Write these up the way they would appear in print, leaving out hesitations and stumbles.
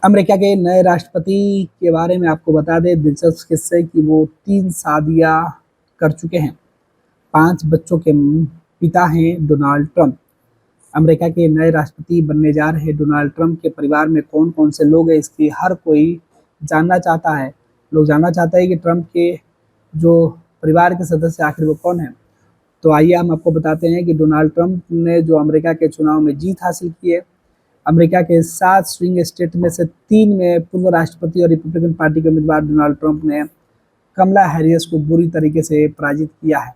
America के नए राष्ट्रपति के बारे में आपको बता दें दिलचस्प किस्से कि वो 3 शादियां कर चुके हैं। 5 बच्चों के पिता हैं डोनाल्ड ट्रंप। अमेरिका के नए राष्ट्रपति बनने जा रहे डोनाल्ड ट्रंप के परिवार में कौन-कौन से लोग हैं, इसकी हर कोई जानना चाहता है। लोग जानना चाहते हैं कि ट्रंप के जो परिवार के सदस्य आखिर वो कौन हैं। तो आइए हम आपको बताते हैं कि डोनाल्ड ट्रंप ने जो अमेरिका के चुनाव में जीत हासिल की है, अमेरिका के 7 स्विंग स्टेट में से 3 में पूर्व राष्ट्रपति और रिपब्लिकन पार्टी के उम्मीदवार डोनाल्ड ट्रंप ने कमला हैरिस को बुरी तरीके से पराजित किया है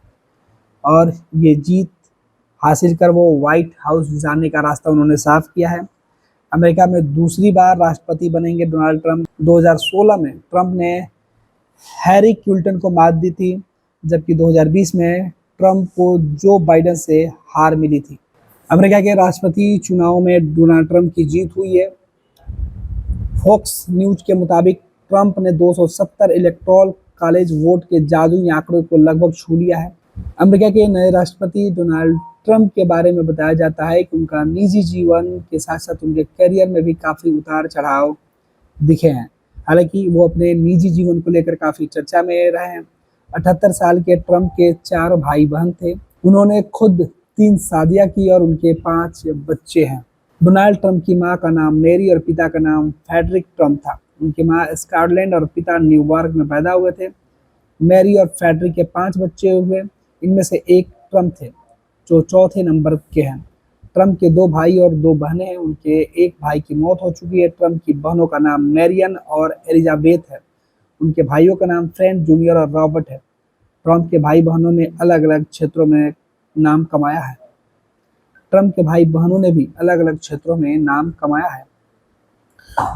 और ये जीत हासिल कर वो व्हाइट हाउस जाने का रास्ता उन्होंने साफ किया है। अमेरिका में दूसरी बार राष्ट्रपति बनेंगे डोनाल्ड ट्रंप। 2016 में ट्रंप ने हैरी क्लिंटन को मात दी थी, जबकि 2020 में ट्रंप को जो बाइडेन से हार मिली थी। अमेरिका के राष्ट्रपति चुनाव में डोनाल्ड ट्रंप की जीत हुई है। फॉक्स न्यूज के मुताबिक ट्रंप ने 270 इलेक्टोरल कॉलेज वोट के जादुई आंकड़े को लगभग छू लिया है। अमेरिका के नए राष्ट्रपति डोनाल्ड ट्रंप के बारे में बताया जाता है कि उनका निजी जीवन के साथ साथ उनके करियर में भी काफ़ी उतार चढ़ाव दिखे हैं। हालांकि वो अपने निजी जीवन को लेकर काफ़ी चर्चा में रहे हैं। 78 साल के ट्रंप के 4 भाई बहन थे। उन्होंने खुद 3 शादियां की और उनके 5 बच्चे हैं। डोनाल्ड ट्रंप की मां का नाम मेरी और पिता का नाम फ्रेडरिक ट्रंप था। उनकी मां स्कॉटलैंड और पिता न्यूयॉर्क में पैदा हुए थे। मैरी और फ्रेडरिक के 5 बच्चे हुए, इनमें से एक ट्रंप थे जो चौथे नंबर के हैं। ट्रंप के 2 भाई और 2 बहनें हैं। उनके एक भाई की मौत हो चुकी है। ट्रंप की बहनों का नाम मैरियन और एलिजाबेथ है। उनके भाइयों का नाम फ्रैंक जूनियर और रॉबर्ट है। ट्रंप के भाई बहनों ने अलग अलग क्षेत्रों में नाम कमाया है। ट्रंप के भाई बहनों ने भी अलग अलग क्षेत्रों में नाम कमाया है।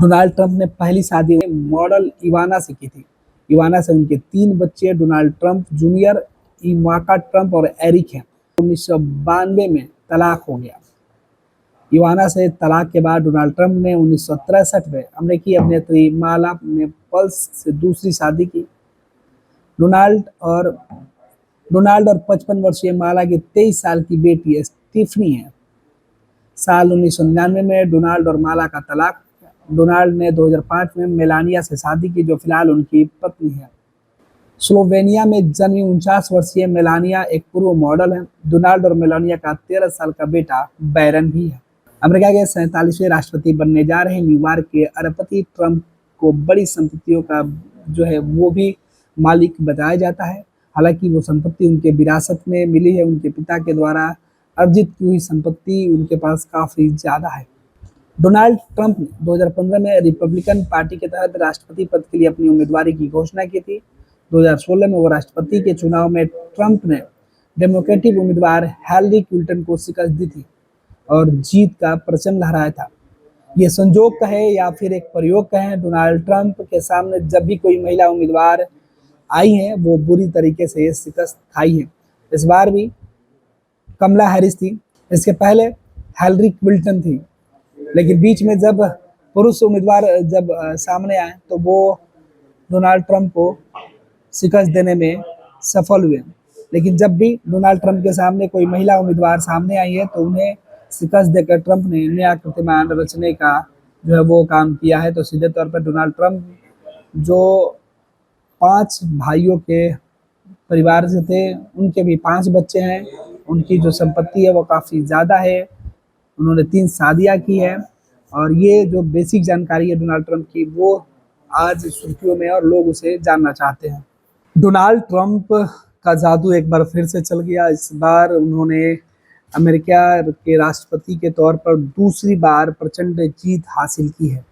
डोनाल्ड ट्रंप ने पहली शादी मॉडल इवाना से की थी। इवाना से उनके 3 बच्चे Donald Trump junior, Ivanka Trump और एरिक हैं। 1992 में तलाक हो गया। इवाना से तलाक के बाद डोनाल्ड ट्रंप ने 1963 में अमेरिकी अभिनेत्री माला नेपल्स से दूसरी शादी की। डोनाल्ड और 55 वर्षीय माला की 23 साल की बेटी स्टीफनी है। साल 1999 में डोनाल्ड और माला का तलाक। डोनाल्ड ने 2005 में मेलानिया से शादी की, जो फिलहाल उनकी पत्नी है। स्लोवेनिया में जन्मी 49 वर्षीय मेलानिया एक पूर्व मॉडल है। डोनाल्ड और मेलानिया का 13 साल का बेटा बैरन भी है। अमेरिका के 47वें राष्ट्रपति बनने जा रहे न्यूयॉर्क के अरबपति ट्रंप को बड़ी संपत्तियों का जो है वो भी मालिक बताया जाता है। हालांकि वो संपत्ति उनके विरासत में मिली है। उनके पिता के द्वारा अर्जित की हुई संपत्ति उनके पास काफ़ी ज़्यादा है। डोनाल्ड ट्रंप ने 2015 में रिपब्लिकन पार्टी के तहत राष्ट्रपति पद के लिए अपनी उम्मीदवारी की घोषणा की थी। 2016 में वो राष्ट्रपति के चुनाव में ट्रंप ने डेमोक्रेटिक उम्मीदवार हिलरी क्लिंटन को शिकस्त दी थी और जीत का परचम लहराया था। ये संजोग कहे या फिर एक प्रयोग कहें, डोनाल्ड ट्रंप के सामने जब भी कोई महिला उम्मीदवार आई है वो बुरी तरीके से शिकस्त खाई है। इस बार भी कमला हैरिस थी, इसके पहले हिलरी क्लिंटन थी, लेकिन बीच में जब पुरुष उम्मीदवार जब सामने आए तो वो डोनाल्ड ट्रंप को शिकस्त देने में सफल हुए। लेकिन जब भी डोनाल्ड ट्रंप के सामने कोई महिला उम्मीदवार सामने आई है तो उन्हें शिकस्त देकर ट्रंप ने नया कीर्तिमान रचने का जो है वो काम किया है। तो सीधे तौर पर डोनाल्ड ट्रंप जो 5 भाइयों के परिवार से थे, उनके भी 5 बच्चे हैं। उनकी जो संपत्ति है वो काफ़ी ज़्यादा है। उन्होंने 3 शादियाँ की है और ये जो बेसिक जानकारी है डोनाल्ड ट्रंप की वो आज सुर्खियों में और लोग उसे जानना चाहते हैं। डोनाल्ड ट्रंप का जादू एक बार फिर से चल गया। इस बार उन्होंने अमेरिका के राष्ट्रपति के तौर पर दूसरी बार प्रचंड जीत हासिल की है।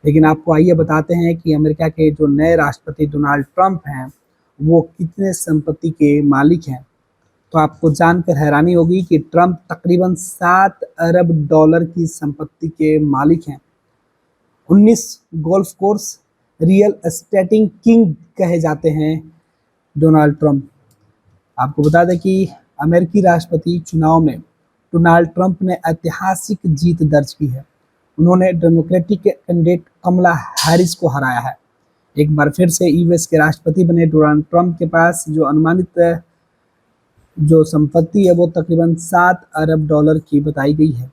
लेकिन आपको आइए बताते हैं कि अमेरिका के जो नए राष्ट्रपति डोनाल्ड ट्रंप हैं वो कितने संपत्ति के मालिक हैं। तो आपको जानकर हैरानी होगी कि ट्रंप तकरीबन 7 अरब डॉलर की संपत्ति के मालिक हैं। 19 गोल्फ कोर्स, रियल एस्टेटिंग किंग कहे जाते हैं डोनाल्ड ट्रंप। आपको बता दें कि अमेरिकी राष्ट्रपति चुनाव में डोनाल्ड ट्रंप ने ऐतिहासिक जीत दर्ज की है। उन्होंने डेमोक्रेटिक कैंडिडेट कमला हैरिस को हराया है। एक बार फिर से यूएस के राष्ट्रपति बने डोनाल्ड ट्रंप के पास जो अनुमानित जो संपत्ति है वो तकरीबन 7 अरब डॉलर की बताई गई है।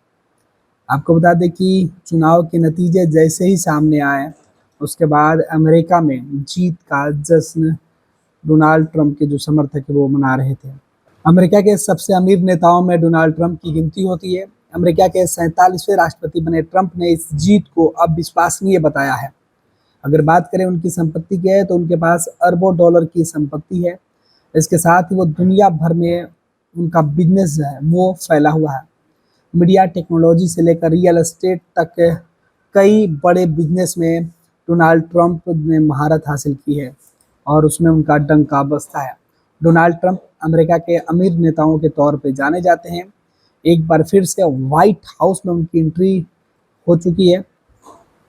आपको बता दें कि चुनाव के नतीजे जैसे ही सामने आए, उसके बाद अमेरिका में जीत का जश्न डोनाल्ड ट्रंप के जो समर्थक है वो मना रहे थे। अमेरिका के सबसे अमीर नेताओं में डोनाल्ड ट्रंप की गिनती होती है। अमेरिका के 47वें राष्ट्रपति बने ट्रंप ने इस जीत को अविश्वसनीय बताया है। अगर बात करें उनकी संपत्ति की है तो उनके पास अरबों डॉलर की संपत्ति है। इसके साथ ही वो दुनिया भर में उनका बिजनेस जो है वो फैला हुआ है। मीडिया टेक्नोलॉजी से लेकर रियल एस्टेट तक कई बड़े बिजनेस में डोनाल्ड ट्रंप ने महारत हासिल की है और उसमें उनका डंका बजता है। डोनाल्ड ट्रंप अमेरिका के अमीर नेताओं के तौर पे जाने जाते हैं। एक बार फिर से व्हाइट हाउस में उनकी एंट्री हो चुकी है।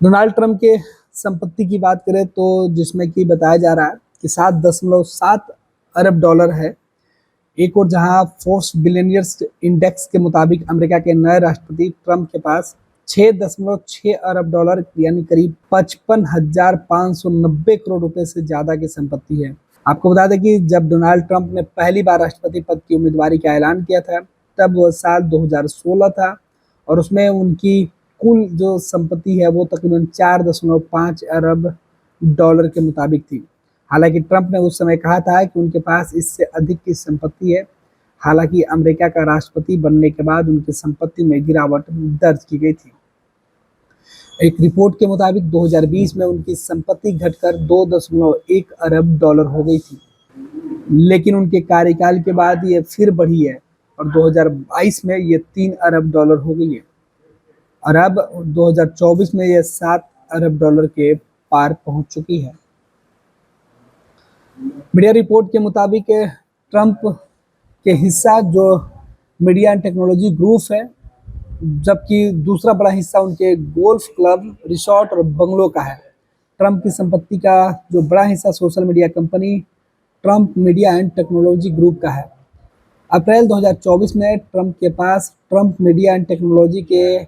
डोनाल्ड ट्रंप के संपत्ति की बात करें तो जिसमें कि बताया जा रहा है कि 7.7 अरब डॉलर है। एक और जहां फोर्ब्स बिलियनियर्स इंडेक्स के मुताबिक अमेरिका के नए राष्ट्रपति ट्रंप के पास 6.6 अरब डॉलर यानी करीब 55,590 करोड़ रुपए से ज्यादा की संपत्ति है। आपको बता दें कि जब डोनाल्ड ट्रंप ने पहली बार राष्ट्रपति पद की उम्मीदवारी का ऐलान किया था तब वह साल 2016 था और उसमें उनकी कुल जो संपत्ति है वो तकरीबन 4.5 अरब डॉलर के मुताबिक थी। हालांकि ट्रंप ने उस समय कहा था कि उनके पास इससे अधिक की संपत्ति है। हालांकि अमेरिका का राष्ट्रपति बनने के बाद उनकी संपत्ति में गिरावट दर्ज की गई थी। एक रिपोर्ट के मुताबिक 2020 में उनकी संपत्ति घटकर 2.1 अरब डॉलर हो गई थी, लेकिन उनके कार्यकाल के बाद ये फिर बढ़ी है और 2022 में ये 3 अरब डॉलर हो गई है और अब 2024 में ये 7 अरब डॉलर के पार पहुंच चुकी है। मीडिया रिपोर्ट के मुताबिक ट्रंप के हिस्सा जो मीडिया एंड टेक्नोलॉजी ग्रुप है, जबकि दूसरा बड़ा हिस्सा उनके गोल्फ क्लब, रिसोर्ट और बंगलों का है। ट्रंप की संपत्ति का जो बड़ा हिस्सा social media company Trump media and technology group का है। अप्रैल 2024 में ट्रंप के पास ट्रंप मीडिया एंड टेक्नोलॉजी के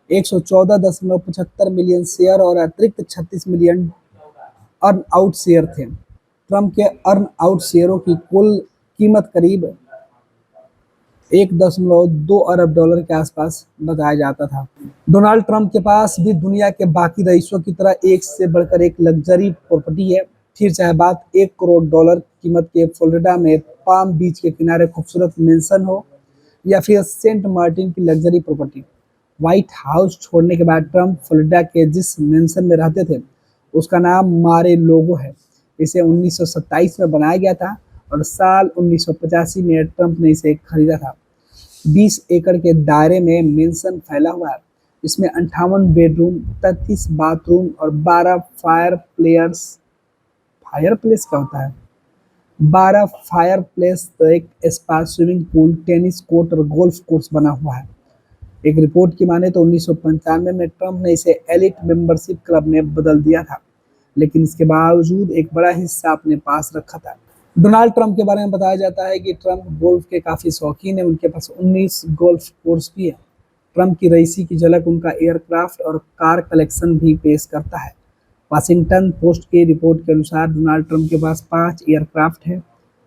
114.75 मिलियन शेयर और अतिरिक्त 36 मिलियन अर्न आउट शेयर थे। ट्रंप के अर्न आउट शेयरों की कुल कीमत करीब 1.2 अरब डॉलर के आसपास बताया जाता था। डोनाल्ड ट्रंप के पास भी दुनिया के बाकी रईसों की तरह एक से बढ़कर एक लग्जरी प्रॉपर्टी है। फिर चाहे बात 1 करोड़ डॉलर कीमत के फ्लोरिडा में पाम बीच के किनारे खूबसूरत मेंशन हो या फिर सेंट मार्टिन की लग्जरी प्रॉपर्टी। व्हाइट हाउस छोड़ने के बाद ट्रंप फ्लोरिडा के जिस मेंशन में रहते थे उसका नाम मारे लोगो है। इसे 1927 में बनाया गया था और साल 1985 में ट्रंप ने इसे खरीदा था। 20 एकड़ के दायरे में मेंशन फैला हुआ है। इसमें 58 बेडरूम, 33 बाथरूम और 12 फायर प्लेस क्या होता है, 12 फायर प्लेस, एक spa, swimming pool, tennis court और गोल्फ कोर्स बना हुआ है। एक रिपोर्ट की माने तो 1995 में ट्रंप ने इसे एलिट मेंबरशिप क्लब में बदल दिया था, लेकिन इसके बावजूद एक बड़ा हिस्सा अपने पास रखा था। डोनाल्ड ट्रंप के बारे में बताया जाता है कि ट्रंप गोल्फ के काफ़ी शौकीन है। उनके पास 19 गोल्फ कोर्स भी है। ट्रंप की रईसी की झलक उनका एयरक्राफ्ट और कार कलेक्शन भी पेश करता है। वाशिंगटन पोस्ट की रिपोर्ट के अनुसार डोनाल्ड ट्रंप के पास 5 एयरक्राफ्ट हैं।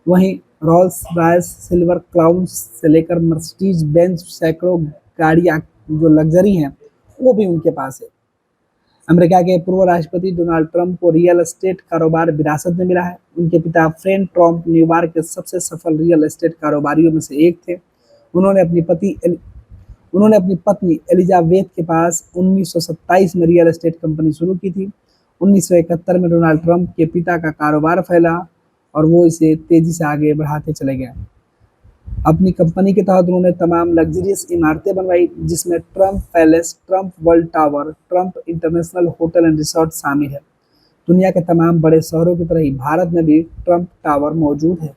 वहीं रॉल्स रॉयस सिल्वर क्लाउन से लेकर मर्सिडीज बेंज सैकड़ों गाड़ियाँ जो लग्जरी हैं वो भी उनके पास है। अमेरिका के पूर्व राष्ट्रपति डोनाल्ड ट्रंप को रियल एस्टेट कारोबार विरासत में मिला है। उनके पिता फ्रैंक ट्रंप न्यूयॉर्क के सबसे सफल रियल एस्टेट कारोबारियों में से एक थे। उन्होंने अपनी पत्नी एलिजाबेथ के पास 1927 में रियल एस्टेट कंपनी शुरू की थी। 1971 में डोनाल्ड ट्रंप के पिता का कारोबार फैला और वो इसे तेजी से आगे बढ़ाते चले गए। अपनी कंपनी के तहत उन्होंने तमाम लग्जरियस इमारतें बनवाई, जिसमें Trump palace, Trump world tower, Trump international hotel and resort शामिल है। दुनिया के तमाम बड़े शहरों की तरह ही भारत में भी ट्रंप टावर मौजूद है।